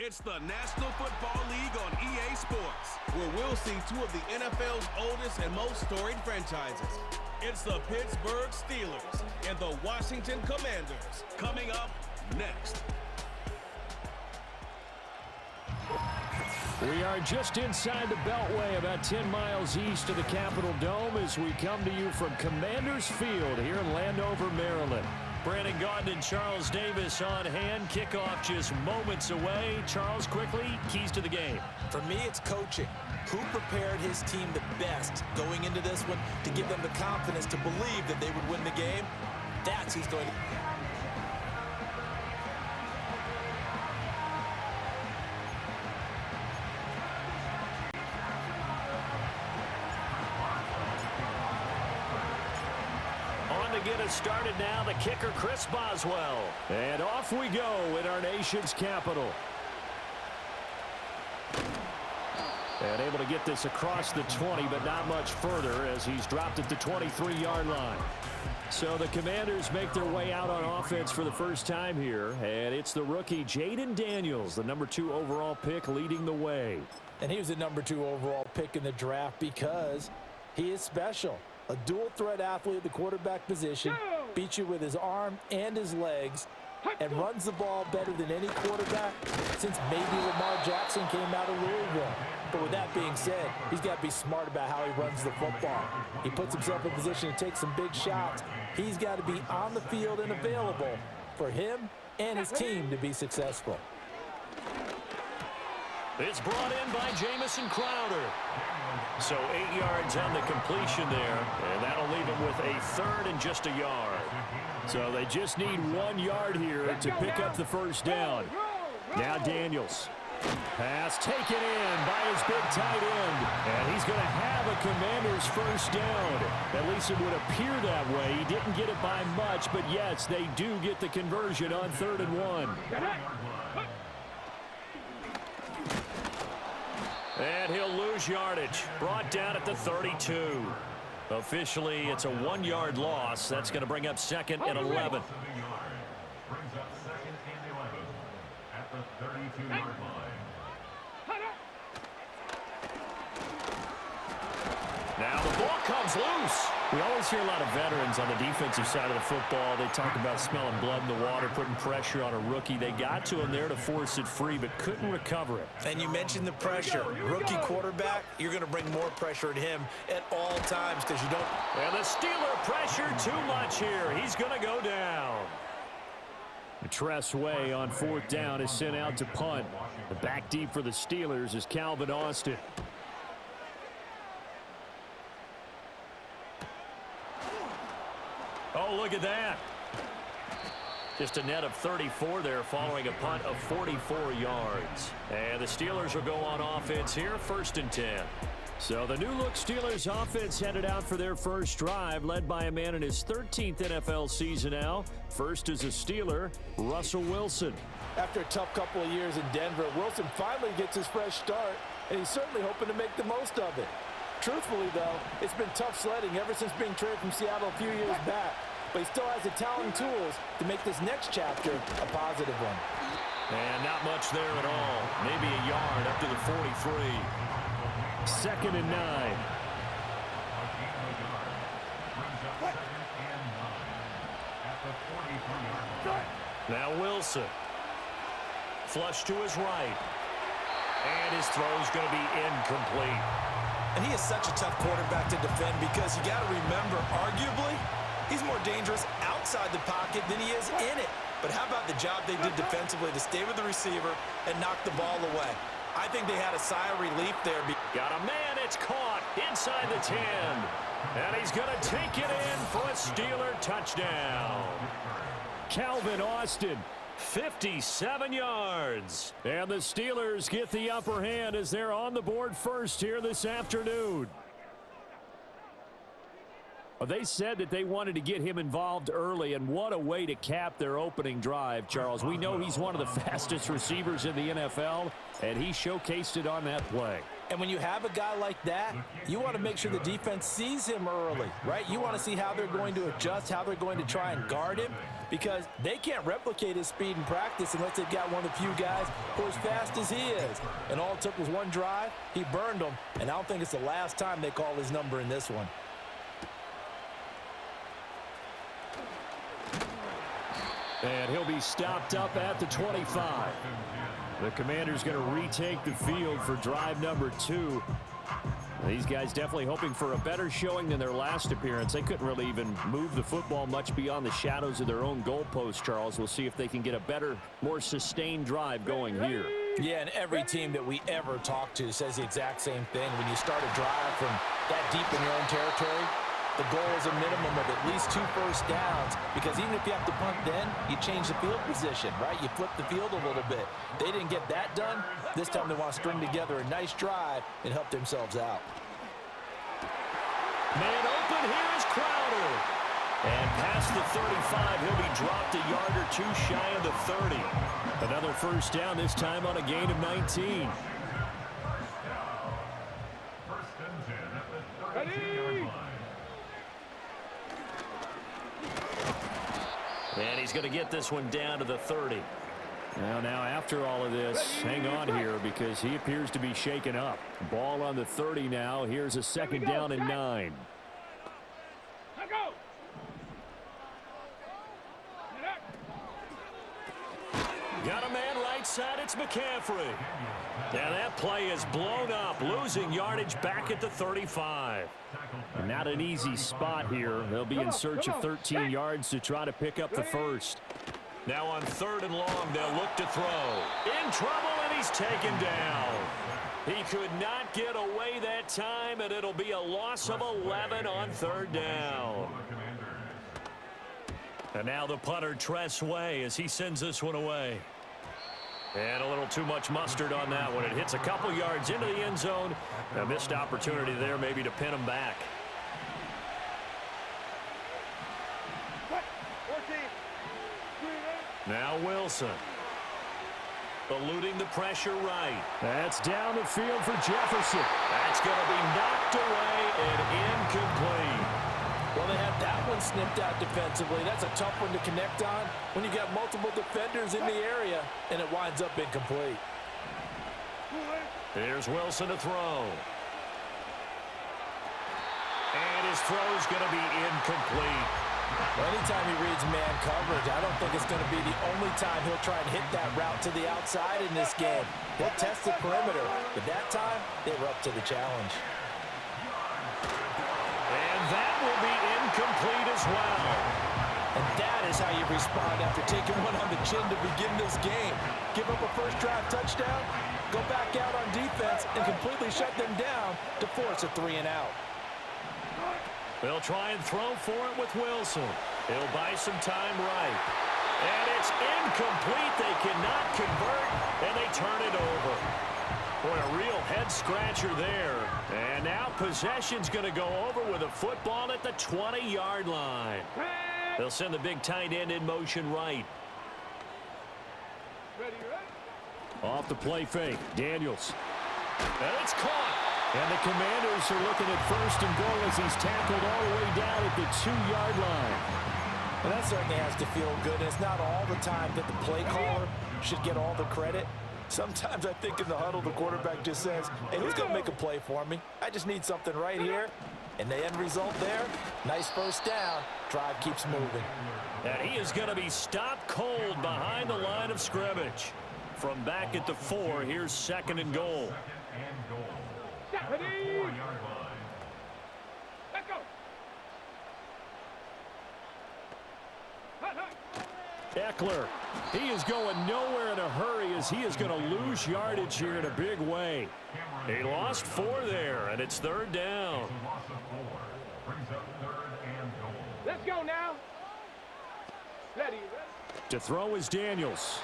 It's the National Football League on EA Sports, where we'll see two of the NFL's oldest and most storied franchises. It's the Pittsburgh Steelers and the Washington Commanders. Coming up next. We are just inside the Beltway, about 10 miles east of the Capitol Dome, as we come to you from Commanders Field here in Landover, Maryland. Brandon Gaudin and Charles Davis on hand. Kickoff just moments away. Charles, quickly, keys to the game. For me, it's coaching. Who prepared his team the best going into this one to give them the confidence to believe that they would win the game? That's who's going to... Get us started now, the kicker, Chris Boswell. And off we go in our nation's capital. And able to get this across the 20, but not much further as he's dropped at the 23-yard line. So the Commanders make their way out on offense for the first time here. And it's the rookie Jaden Daniels, the number 2 overall pick, leading the way. And he was the number 2 overall pick in the draft because he is special. A dual-threat athlete at the quarterback position, beats you with his arm and his legs, and runs the ball better than any quarterback since maybe Lamar Jackson came out of Louisville. But with that being said, he's got to be smart about how he runs the football. He puts himself in position to take some big shots. He's got to be on the field and available for him and his team to be successful. It's brought in by Jamison Crowder. So 8 yards on the completion there, and that'll leave him with a third and just a yard. So they just need 1 yard here to pick up the first down. Now Daniels. Pass taken in by his big tight end, and he's going to have a Commander's first down. At least it would appear that way. He didn't get it by much, but yes, they do get the conversion on 3rd and 1. And he'll lose yardage. Brought down at the 32. Officially, it's a 1-yard loss. That's going to bring up 2nd and 11. Brings up 2nd and 11 at the 32-yard line. Now the ball comes loose. We always hear a lot of veterans on the defensive side of the football. They talk about smelling blood in the water, putting pressure on a rookie. They got to him there to force it free, but couldn't recover it. And you mentioned the pressure. Rookie quarterback, you're going to bring more pressure at him at all times because you don't... And the Steeler pressure too much here. He's going to go down. Tress Way on 4th down is sent out to punt. The back deep for the Steelers is Calvin Austin. Oh, look at that. Just a net of 34 there following a punt of 44 yards. And the Steelers will go on offense here, 1st and 10. So the new-look Steelers offense headed out for their first drive, led by a man in his 13th NFL season now. First is a Steeler, Russell Wilson. After a tough couple of years in Denver, Wilson finally gets his fresh start, and he's certainly hoping to make the most of it. Truthfully, though, it's been tough sledding ever since being traded from Seattle a few years back. But he still has the talent and tools to make this next chapter a positive one. And not much there at all. Maybe a yard up to the 43. 2nd and 9. Now Wilson. Flush to his right. And his throw's going to be incomplete. And he is such a tough quarterback to defend because you got to remember, arguably, he's more dangerous outside the pocket than he is in it. But how about the job they did defensively to stay with the receiver and knock the ball away? I think they had a sigh of relief there. Got a man, it's caught inside the 10. And he's going to take it in for a Steeler touchdown. Calvin Austin, 57 yards. And the Steelers get the upper hand as they're on the board first here this afternoon. Well, they said that they wanted to get him involved early, and what a way to cap their opening drive, Charles. We know he's one of the fastest receivers in the NFL, and he showcased it on that play. And when you have a guy like that, you want to make sure the defense sees him early, right? You want to see how they're going to adjust, how they're going to try and guard him, because they can't replicate his speed in practice unless they've got one of the few guys who are as fast as he is. And all it took was one drive. He burned them, and I don't think it's the last time they call his number in this one. And he'll be stopped up at the 25. The Commander's going to retake the field for drive number 2. These guys definitely hoping for a better showing than their last appearance. They couldn't really even move the football much beyond the shadows of their own goalpost, Charles. We'll see if they can get a better, more sustained drive going here. Yeah, and every team that we ever talk to says the exact same thing. When you start a drive from that deep in your own territory, the goal is a minimum of at least 2 first downs, because even if you have to punt then, you change the field position, right? You flip the field a little bit. They didn't get that done. This time they want to string together a nice drive and help themselves out. Man open, here is Crowder. And past the 35, he'll be dropped a yard or 2 shy of the 30. Another first down, this time on a gain of 19. First and 10 at the 32-yard line. And he's going to get this one down to the 30. Now after all of this, hang on here because he appears to be shaken up. Ball on the 30 now. Here's a second down and 9. Got a man right side. It's McCaffrey. Now that play is blown up, losing yardage back at the 35. Not an easy spot here. They'll be in search of 13 yards to try to pick up the first. Now on 3rd and long, they'll look to throw. In trouble, and he's taken down. He could not get away that time, and it'll be a loss of 11 on 3rd down. And now the punter, Tress Way, as he sends this one away. And a little too much mustard on that one. It hits a couple yards into the end zone. A missed opportunity there maybe to pin him back. Now Wilson. Eluding the pressure right. That's down the field for Jefferson. That's going to be knocked away and incomplete. Well, they had that one snipped out defensively. That's a tough one to connect on when you got multiple defenders in the area, and it winds up incomplete. Here's Wilson to throw. And his throw's going to be incomplete. Well, anytime he reads man coverage, I don't think it's going to be the only time he'll try and hit that route to the outside in this game. He'll test the perimeter, but that time they were up to the challenge. And that will be incomplete as well. And that is how you respond after taking one on the chin to begin this game. Give up a first drive touchdown, go back out on defense, and completely shut them down to force a 3-and-out. They'll try and throw for it with Wilson. He'll buy some time right. And it's incomplete. They cannot convert, and they turn it over. Boy, a real head-scratcher there. And now possession's going to go over with a football at the 20-yard line. They'll send the big tight end in motion right. Off the play fake, Daniels. And it's caught. And the Commanders are looking at 1st and goal as he's tackled all the way down at the 2-yard line. And that certainly has to feel good. It's not all the time that the play caller should get all the credit. Sometimes I think in the huddle, the quarterback just says, hey, who's going to make a play for me? I just need something right here. And the end result there, nice first down. Drive keeps moving. And he is going to be stopped cold behind the line of scrimmage. From back at the 4, here's 2nd and goal. Let's go. Eckler, he is going nowhere in a hurry as he is going to lose yardage here in a big way. He lost 4 there, and it's 3rd down. Let's go now. Ready. To throw is Daniels.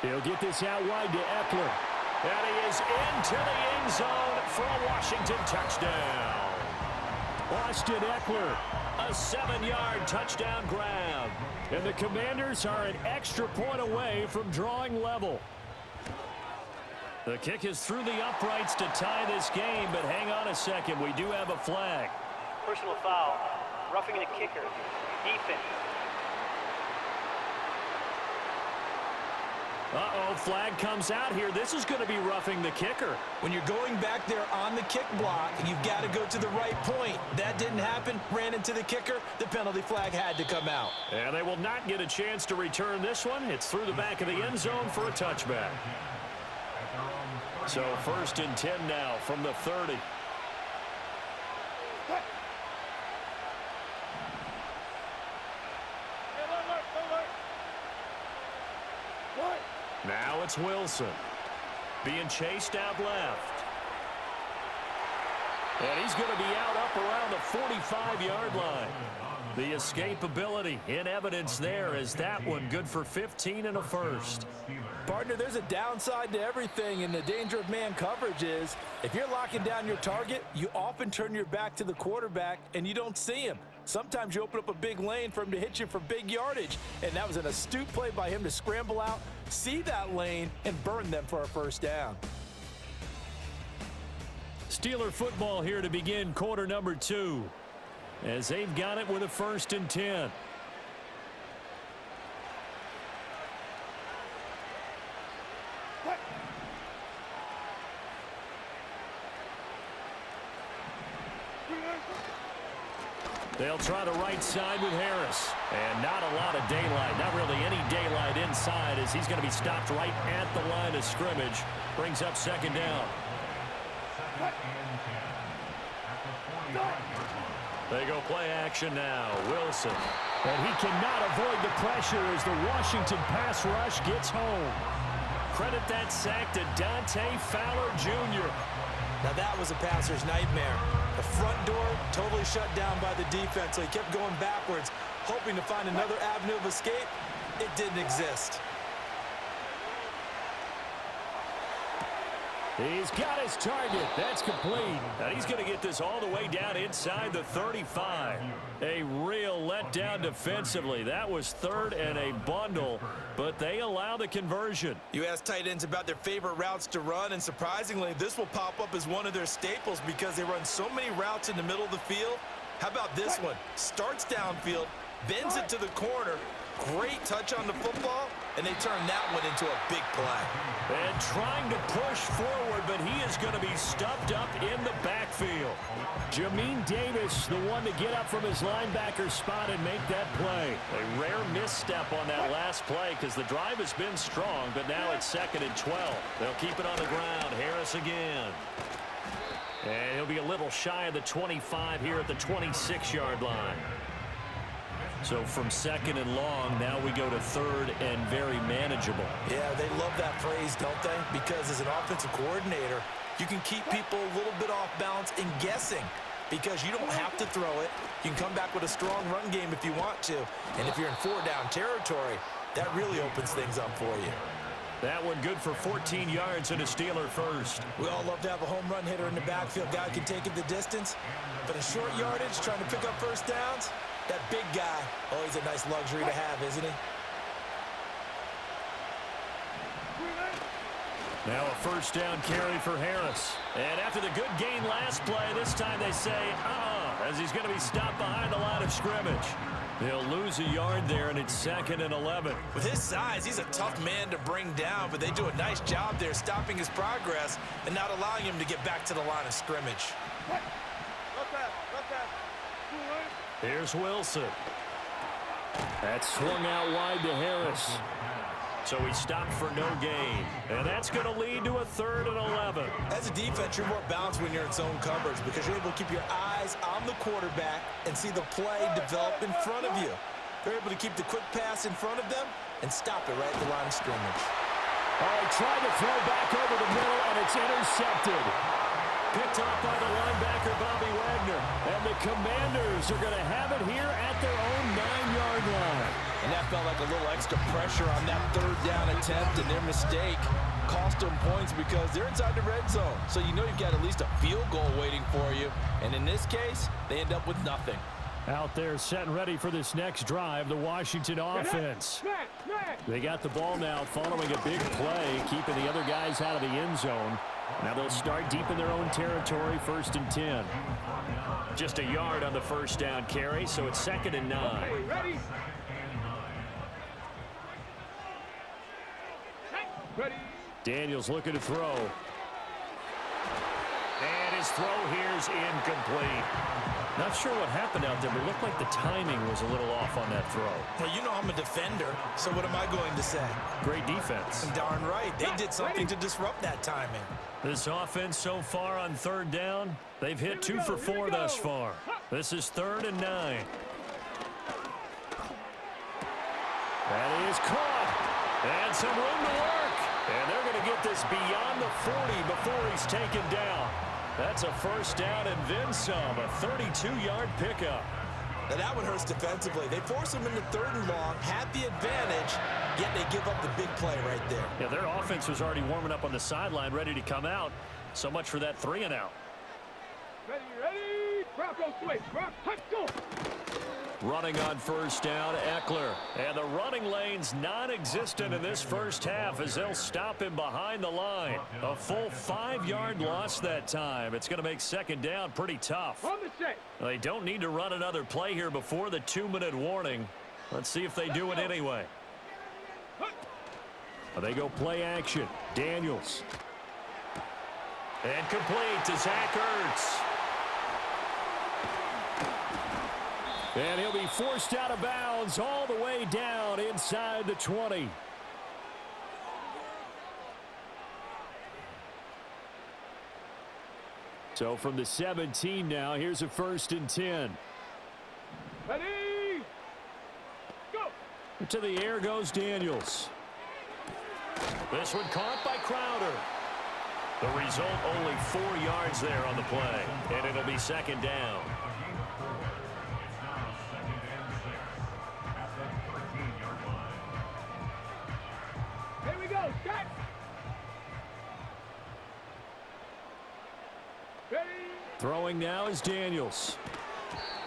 He'll get this out wide to Eckler. And he is into the end zone for a Washington touchdown. Austin Eckler, a 7-yard touchdown grab. And the Commanders are an extra point away from drawing level. The kick is through the uprights to tie this game, but hang on a second. We do have a flag. Personal foul. Roughing the kicker. Defense. Uh-oh, flag comes out here. This is going to be roughing the kicker. When you're going back there on the kick block, you've got to go to the right point. That didn't happen. Ran into the kicker. The penalty flag had to come out. And they will not get a chance to return this one. It's through the back of the end zone for a touchback. So 1st and 10 now from the 30. Now it's Wilson. Being chased out left. And he's going to be out up around the 45-yard line. The escapability in evidence there as that one good for 15 and a first. Partner, there's a downside to everything, and the danger of man coverage is if you're locking down your target, you often turn your back to the quarterback and you don't see him. Sometimes you open up a big lane for him to hit you for big yardage, and that was an astute play by him to scramble out, see that lane, and burn them for a first down. Steeler football here to begin quarter number 2 as they've got it with a 1st and 10. They'll try the right side with Harris. And not a lot of daylight. Not really any daylight inside as he's going to be stopped right at the line of scrimmage. Brings up 2nd down. They go play action now. Wilson. And he cannot avoid the pressure as the Washington pass rush gets home. Credit that sack to Dante Fowler Jr. Now that was a passer's nightmare. The front door totally shut down by the defense, so he kept going backwards, hoping to find another avenue of escape. It didn't exist. He's got his target. That's complete. And he's going to get this all the way down inside the 35. A real letdown defensively. That was 3rd and a bundle, but they allow the conversion. You ask tight ends about their favorite routes to run, and surprisingly, this will pop up as one of their staples because they run so many routes in the middle of the field. How about this one? Starts downfield, bends it to the corner, great touch on the football, and they turn that one into a big play. And trying to push forward, but he is going to be stuffed up in the backfield. Jamin Davis, the one to get up from his linebacker spot and make that play. A rare misstep on that last play because the drive has been strong, but now it's 2nd and 12. They'll keep it on the ground. Harris again. And he'll be a little shy of the 25 here at the 26-yard line. So from 2nd and long, now we go to 3rd and very manageable. Yeah, they love that phrase, don't they? Because as an offensive coordinator, you can keep people a little bit off balance and guessing because you don't have to throw it. You can come back with a strong run game if you want to. And if you're in 4-down territory, that really opens things up for you. That one good for 14 yards and a Steeler first. We all love to have a home run hitter in the backfield. Guy can take it the distance. But a short yardage, trying to pick up first downs, that big guy, always a nice luxury to have, isn't he? Now a first down carry for Harris. And after the good gain last play, this time they say, as he's going to be stopped behind the line of scrimmage. They'll lose a yard there, and it's 2nd and 11. With his size, he's a tough man to bring down, but they do a nice job there stopping his progress and not allowing him to get back to the line of scrimmage. Here's Wilson. That's swung out wide to Harris. So he stopped for no gain. And that's going to lead to a 3rd and 11. As a defense, you're more balanced when you're in zone coverage because you're able to keep your eyes on the quarterback and see the play develop in front of you. They're able to keep the quick pass in front of them and stop it right at the line of scrimmage. Oh, he tried to throw back over the middle, and it's intercepted. Picked off by the linebacker, Bobby Wagner. And the Commanders are going to have it here at their own 9-yard line. And that felt like a little extra pressure on that 3rd down attempt, and their mistake cost them points because they're inside the red zone. So you know you've got at least a field goal waiting for you. And in this case, they end up with nothing. Out there set and ready for this next drive, the Washington offense. They got the ball now following a big play, keeping the other guys out of the end zone. Now they'll start deep in their own territory, 1st and 10. Just a yard on the first down carry, so it's 2nd and 9. Ready? Ready? Daniels looking to throw. And his throw here's incomplete. Not sure what happened out there, but it looked like the timing was a little off on that throw. Well, you know I'm a defender, so what am I going to say? Great defense. Darn right. They did something to disrupt that timing. This offense so far on 3rd down, they've hit 2 for 4 thus far. This is 3rd and 9. That is caught. And some room to work. And they're going to get this beyond the 40 before he's taken down. That's a 1st down and then some, a 32-yard pickup. Now that one hurts defensively. They force him into 3rd and long, had the advantage, yet they give up the big play right there. Yeah, their offense was already warming up on the sideline, ready to come out. So much for that 3 and out. Ready, ready. Bronco switch. Bronco, go. Running on 1st down, Eckler. And the running lane's non-existent in this first half as they'll stop him behind the line. A full 5-yard loss that time. It's going to make 2nd down pretty tough. On the set. They don't need to run another play here before the 2-minute warning. Let's see if they do it anyway. They go play action. Daniels. And complete to Zach Ertz. And he'll be forced out of bounds all the way down inside the 20. So from the 17 now, here's a 1st and 10. Ready. Go. To the air goes Daniels. This one caught by Crowder. The result, only 4 yards there on the play. And it'll be 2nd down. Here we go. Set. Ready. Throwing now is Daniels.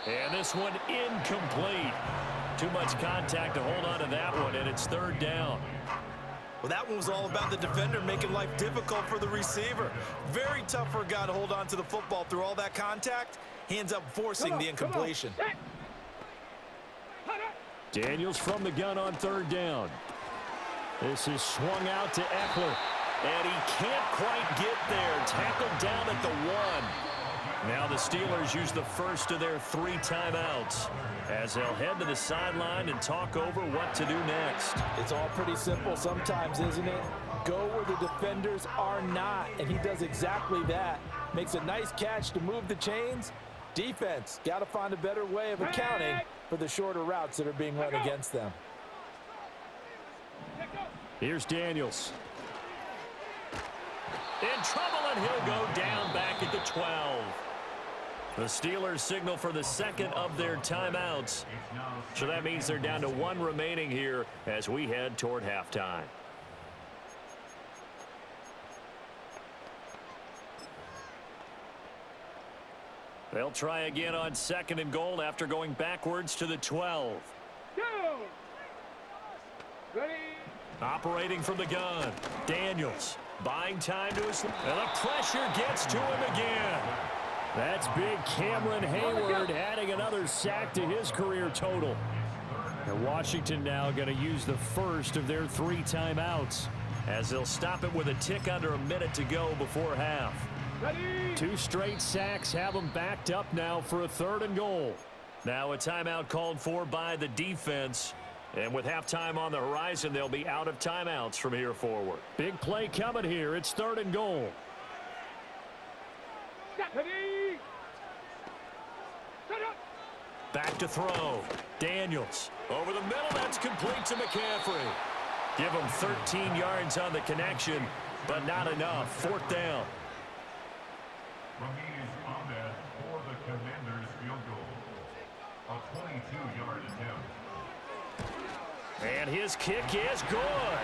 And this one incomplete. Too much contact to hold on to that one, and it's 3rd down. Well, that one was all about the defender making life difficult for the receiver. Very tough for a guy to hold on to the football through all that contact. He ends up forcing the incompletion. Daniels from the gun on 3rd down. This is swung out to Eckler. And he can't quite get there. Tackled down at the 1. Now the Steelers use the first of their 3 timeouts as they'll head to the sideline and talk over what to do next. It's all pretty simple sometimes, isn't it? Go where the defenders are not, and he does exactly that. Makes a nice catch to move the chains. Defense, got to find a better way of accounting for the shorter routes that are being run against them. Here's Daniels. In trouble, and he'll go down back at the 12. The Steelers signal for the 2nd of their timeouts. So that means they're down to 1 remaining here as we head toward halftime. They'll try again on 2nd and goal after going backwards to the 12. Go. Ready. Operating from the gun. Daniels buying time to his... And the pressure gets to him again. That's big Cameron Hayward adding another sack to his career total. And Washington now going to use the first of their 3 timeouts as they'll stop it with a tick under a minute to go before half. Ready. 2 straight sacks have them backed up now for a 3rd and goal. Now a timeout called for by the defense. And with halftime on the horizon, they'll be out of timeouts from here forward. Big play coming here. It's 3rd and goal. Ready. Set up. Back to throw. Daniels. Over the middle. That's complete to McCaffrey. Give him 13 yards on the connection, but not enough. 4th down. Ramirez Ahmed for the Commanders field goal. A 22-yard attempt. And his kick is good.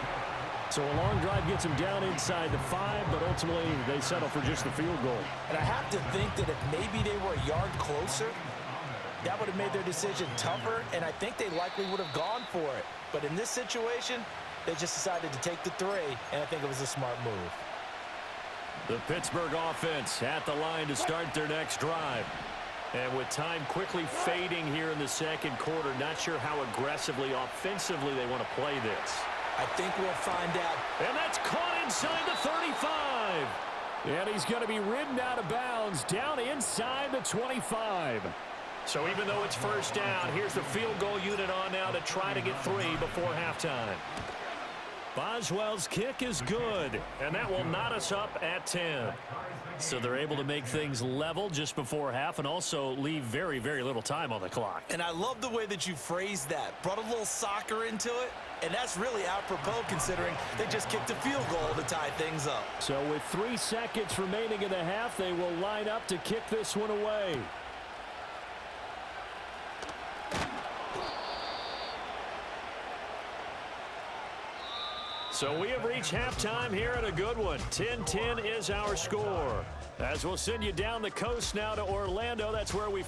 So a long drive gets them down inside the 5, but ultimately they settle for just the field goal. And I have to think that if maybe they were a yard closer, that would have made their decision tougher, and I think they likely would have gone for it. But in this situation, they just decided to take the 3, and I think it was a smart move. The Pittsburgh offense at the line to start their next drive. And with time quickly fading here in the second quarter, not sure how aggressively, offensively they want to play this. I think we'll find out. And that's caught inside the 35. And he's going to be ridden out of bounds down inside the 25. So even though it's first down, here's the field goal unit on now to try to get 3 before halftime. Boswell's kick is good, and that will knot us up at 10. So they're able to make things level just before half and also leave very, very little time on the clock. And I love the way that you phrased that. Brought a little soccer into it, and that's really apropos considering they just kicked a field goal to tie things up. So with 3 seconds remaining in the half, they will line up to kick this one away. So we have reached halftime here at a good one. 10-10 is our score. As we'll send you down the coast now to Orlando. That's where we